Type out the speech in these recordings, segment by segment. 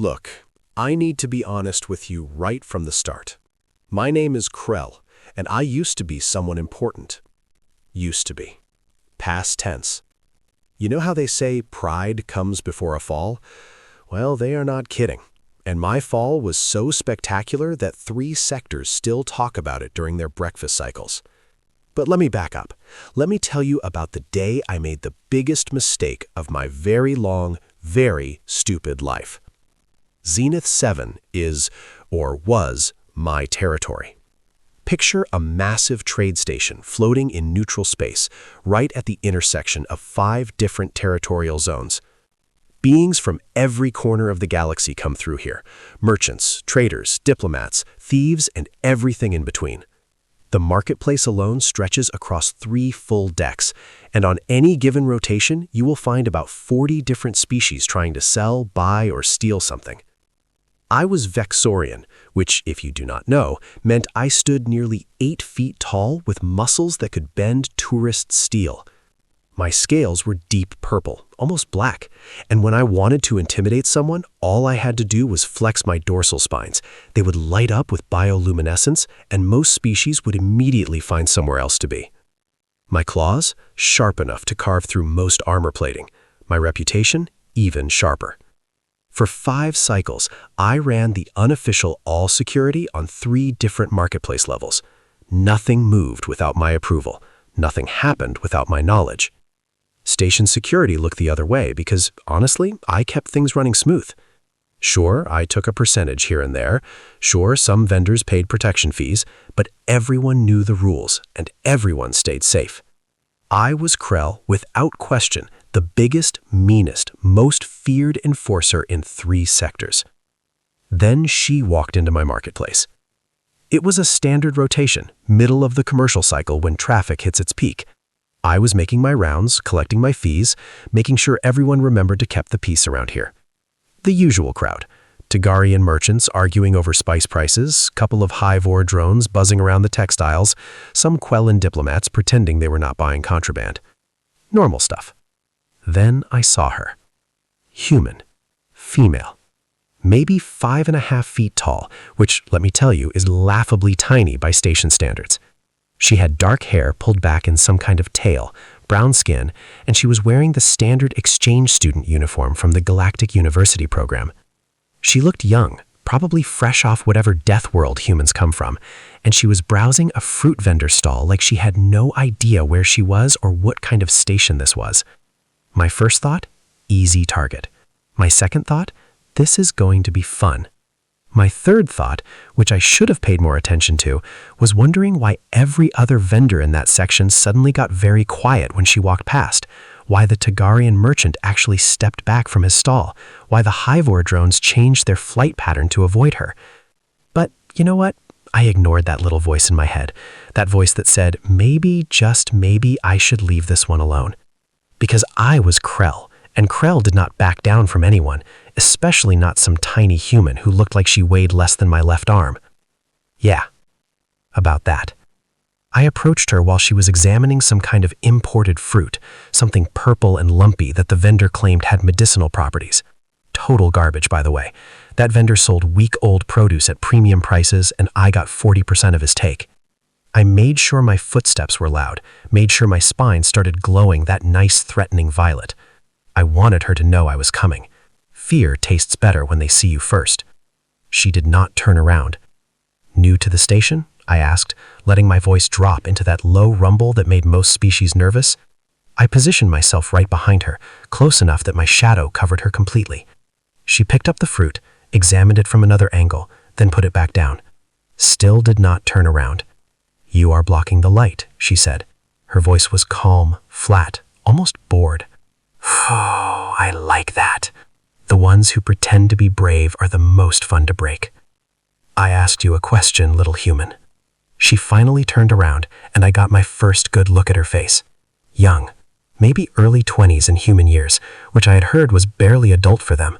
Look, I need to be honest with you right from the start. My name is Quell, and I used to be someone important. Used to be. Past tense. You know how they say pride comes before a fall? Well, they are not kidding. And my fall was so spectacular that 3 sectors still talk about it during their breakfast cycles. But let me back up. Let me tell you about the day I made the biggest mistake of my very long, very stupid life. Zenith 7 is, or was, my territory. Picture a massive trade station floating in neutral space, right at the intersection of 5 different territorial zones. Beings from every corner of the galaxy come through here. Merchants, traders, diplomats, thieves, and everything in between. The marketplace alone stretches across 3 full decks, and on any given rotation, you will find about 40 different species trying to sell, buy, or steal something. I was Vexorian, which, if you do not know, meant I stood nearly 8 feet tall with muscles that could bend tourist steel. My scales were deep purple, almost black, and when I wanted to intimidate someone, all I had to do was flex my dorsal spines. They would light up with bioluminescence, and most species would immediately find somewhere else to be. My claws, sharp enough to carve through most armor plating. My reputation, even sharper. For 5 cycles, I ran the unofficial all security on 3 different marketplace levels. Nothing moved without my approval. Nothing happened without my knowledge. Station security looked the other way because, honestly, I kept things running smooth. Sure, I took a percentage here and there. Sure, some vendors paid protection fees, but everyone knew the rules and everyone stayed safe. I was Quell, without question, the biggest, meanest, most feared enforcer in 3 sectors. Then she walked into my marketplace. It was a standard rotation, middle of the commercial cycle when traffic hits its peak. I was making my rounds, collecting my fees, making sure everyone remembered to keep the peace around here. The usual crowd. Tagarian merchants arguing over spice prices, couple of HFY drones buzzing around the textiles, some Quellan diplomats pretending they were not buying contraband. Normal stuff. Then I saw her. Human. Female. Maybe 5.5 feet tall, which, let me tell you, is laughably tiny by station standards. She had dark hair pulled back in some kind of tail, brown skin, and she was wearing the standard exchange student uniform from the Galactic University program. She looked young, probably fresh off whatever death world humans come from, and she was browsing a fruit vendor stall like she had no idea where she was or what kind of station this was. My first thought, easy target. My second thought, this is going to be fun. My third thought, which I should have paid more attention to, was wondering why every other vendor in that section suddenly got very quiet when she walked past, why the Tagarian merchant actually stepped back from his stall, why the HFY drones changed their flight pattern to avoid her. But you know what? I ignored that little voice in my head, that voice that said, maybe, just maybe, I should leave this one alone. Because I was Quell, and Quell did not back down from anyone, especially not some tiny human who looked like she weighed less than my left arm. Yeah, about that. I approached her while she was examining some kind of imported fruit, something purple and lumpy that the vendor claimed had medicinal properties. Total garbage, by the way. That vendor sold week-old produce at premium prices, and I got 40% of his take. I made sure my footsteps were loud, made sure my spine started glowing that nice, threatening violet. I wanted her to know I was coming. Fear tastes better when they see you first. She did not turn around. New to the station? I asked, letting my voice drop into that low rumble that made most species nervous. I positioned myself right behind her, close enough that my shadow covered her completely. She picked up the fruit, examined it from another angle, then put it back down. Still did not turn around. "You are blocking the light," she said. Her voice was calm, flat, almost bored. "Oh, I like that. The ones who pretend to be brave are the most fun to break. I asked you a question, little human." She finally turned around, and I got my first good look at her face. Young, maybe early 20s in human years, which I had heard was barely adult for them.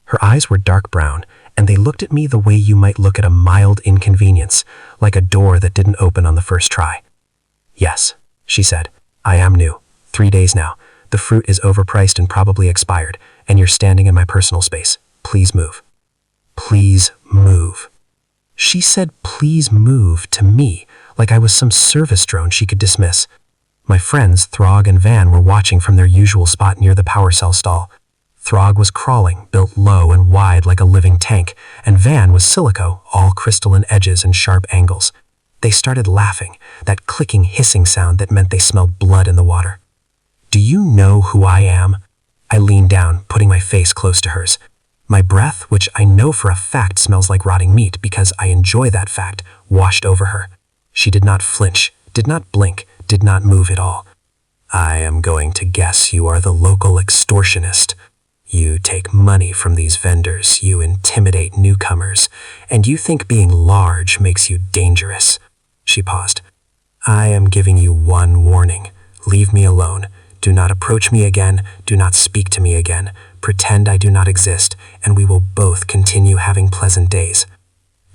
Her eyes were dark brown, and they looked at me the way you might look at a mild inconvenience, like a door that didn't open on the first try. "Yes," she said. "I am new. 3 days now. The fruit is overpriced and probably expired, and you're standing in my personal space. Please move." please move. She said please move to me, like I was some service drone she could dismiss. My friends, Throg and Van, were watching from their usual spot near the power cell stall. Throg was crawling, built low and wide like a living tank, and Van was silico, all crystalline edges and sharp angles. They started laughing, that clicking, hissing sound that meant they smelled blood in the water. Do you know who I am? I leaned down, putting my face close to hers. My breath, which I know for a fact smells like rotting meat because I enjoy that fact, washed over her. She did not flinch, did not blink, did not move at all. I am going to guess you are the local extortionist. You take money from these vendors, you intimidate newcomers, and you think being large makes you dangerous. She paused. I am giving you one warning. Leave me alone. Do not approach me again. Do not speak to me again. Pretend I do not exist, and we will both continue having pleasant days.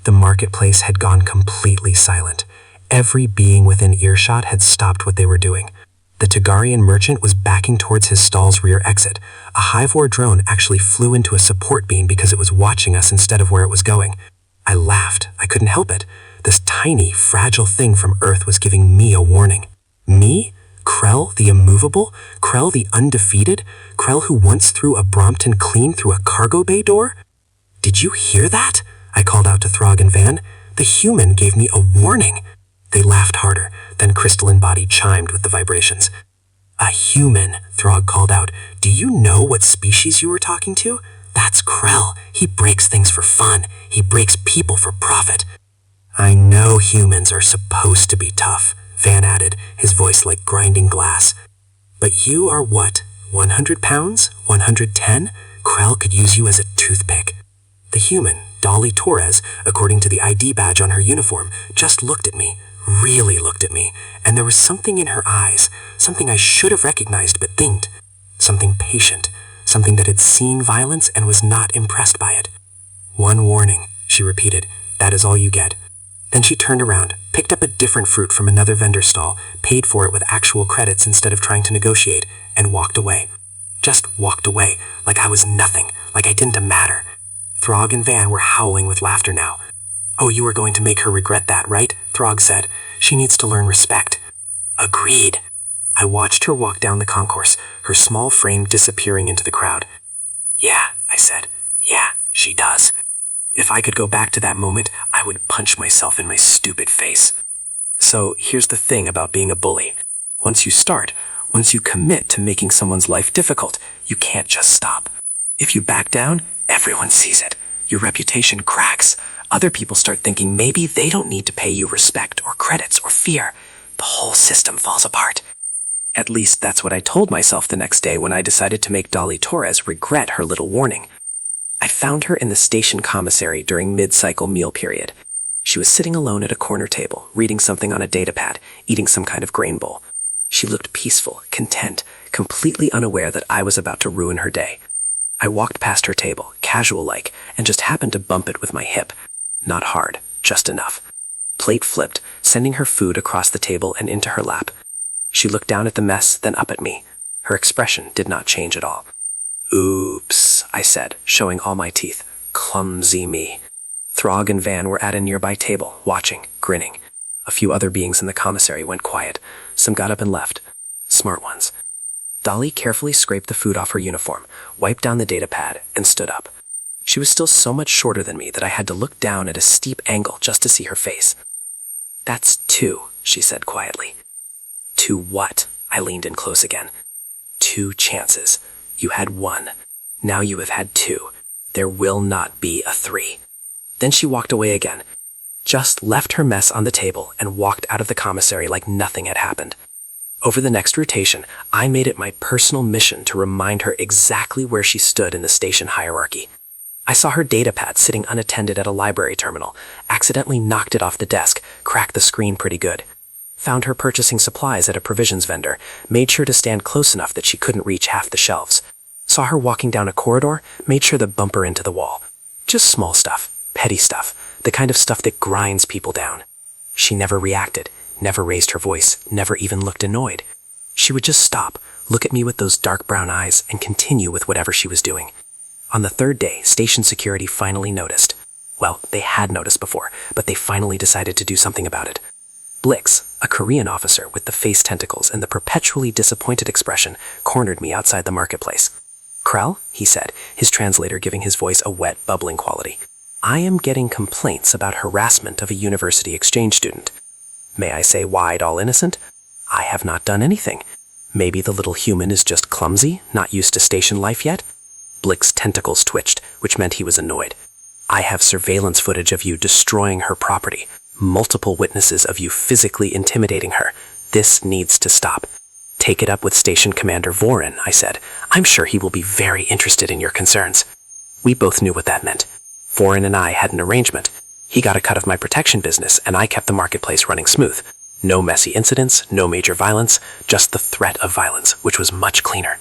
The marketplace had gone completely silent. Every being within earshot had stopped what they were doing. The Tagarian merchant was backing towards his stall's rear exit. A Hive War drone actually flew into a support beam because it was watching us instead of where it was going. I laughed. I couldn't help it. This tiny, fragile thing from Earth was giving me a warning. Me? Quell, the immovable? Quell, the undefeated? Quell who once threw a Brompton clean through a cargo bay door? Did you hear that? I called out to Throg and Van. The human gave me a warning. They laughed harder, then Crystalline Body chimed with the vibrations. A human, Throg called out. Do you know what species you were talking to? That's Quell. He breaks things for fun. He breaks people for profit. I know humans are supposed to be tough, Van added, his voice like grinding glass. But you are what, 100 pounds? 110? Quell could use you as a toothpick. The human, Dolly Torres, according to the ID badge on her uniform, just looked at me, really looked at me, and there was something in her eyes, something I should have recognized but didn't. Something patient, something that had seen violence and was not impressed by it. One warning, she repeated, that is all you get. Then she turned around, picked up a different fruit from another vendor stall, paid for it with actual credits instead of trying to negotiate, and walked away. Just walked away, like I was nothing, like I didn't matter. Throg and Van were howling with laughter now. Oh, you are going to make her regret that, right? Throg said. She needs to learn respect. Agreed. I watched her walk down the concourse, her small frame disappearing into the crowd. Yeah, I said. Yeah, she does. If I could go back to that moment, I would punch myself in my stupid face. So here's the thing about being a bully. Once you start, once you commit to making someone's life difficult, you can't just stop. If you back down, everyone sees it. Your reputation cracks. Other people start thinking maybe they don't need to pay you respect or credits or fear. The whole system falls apart. At least that's what I told myself the next day when I decided to make Dolly Torres regret her little warning. I found her in the station commissary during mid-cycle meal period. She was sitting alone at a corner table, reading something on a datapad, eating some kind of grain bowl. She looked peaceful, content, completely unaware that I was about to ruin her day. I walked past her table, casual-like, and just happened to bump it with my hip. Not hard, just enough. Plate flipped, sending her food across the table and into her lap. She looked down at the mess, then up at me. Her expression did not change at all. Oops, I said, showing all my teeth. Clumsy me. Throg and Van were at a nearby table, watching, grinning. A few other beings in the commissary went quiet. Some got up and left. Smart ones. Dolly carefully scraped the food off her uniform, wiped down the datapad, and stood up. She was still so much shorter than me that I had to look down at a steep angle just to see her face. That's 2, she said quietly. 2 what? I leaned in close again. 2 chances. You had 1. Now you have had 2. There will not be a 3. Then she walked away again, just left her mess on the table and walked out of the commissary like nothing had happened. Over the next rotation, I made it my personal mission to remind her exactly where she stood in the station hierarchy. I saw her datapad sitting unattended at a library terminal, accidentally knocked it off the desk, cracked the screen pretty good. Found her purchasing supplies at a provisions vendor, made sure to stand close enough that she couldn't reach half the shelves. Saw her walking down a corridor, made sure to bump her into the wall. Just small stuff, petty stuff, the kind of stuff that grinds people down. She never reacted, never raised her voice, never even looked annoyed. She would just stop, look at me with those dark brown eyes, and continue with whatever she was doing. On the 3rd day, station security finally noticed. Well, they had noticed before, but they finally decided to do something about it. Blix, a Korean officer with the face tentacles and the perpetually disappointed expression, cornered me outside the marketplace. "Quell," he said, his translator giving his voice a wet, bubbling quality. "I am getting complaints about harassment of a university exchange student. May I say why at all innocent? I have not done anything. Maybe the little human is just clumsy, not used to station life yet?" Blix's tentacles twitched, which meant he was annoyed. "I have surveillance footage of you destroying her property, multiple witnesses of you physically intimidating her. This needs to stop. Take it up with Station Commander Vorin," I said. "I'm sure he will be very interested in your concerns." We both knew what that meant. Vorin and I had an arrangement. He got a cut of my protection business, and I kept the marketplace running smooth. No messy incidents, no major violence, just the threat of violence, which was much cleaner.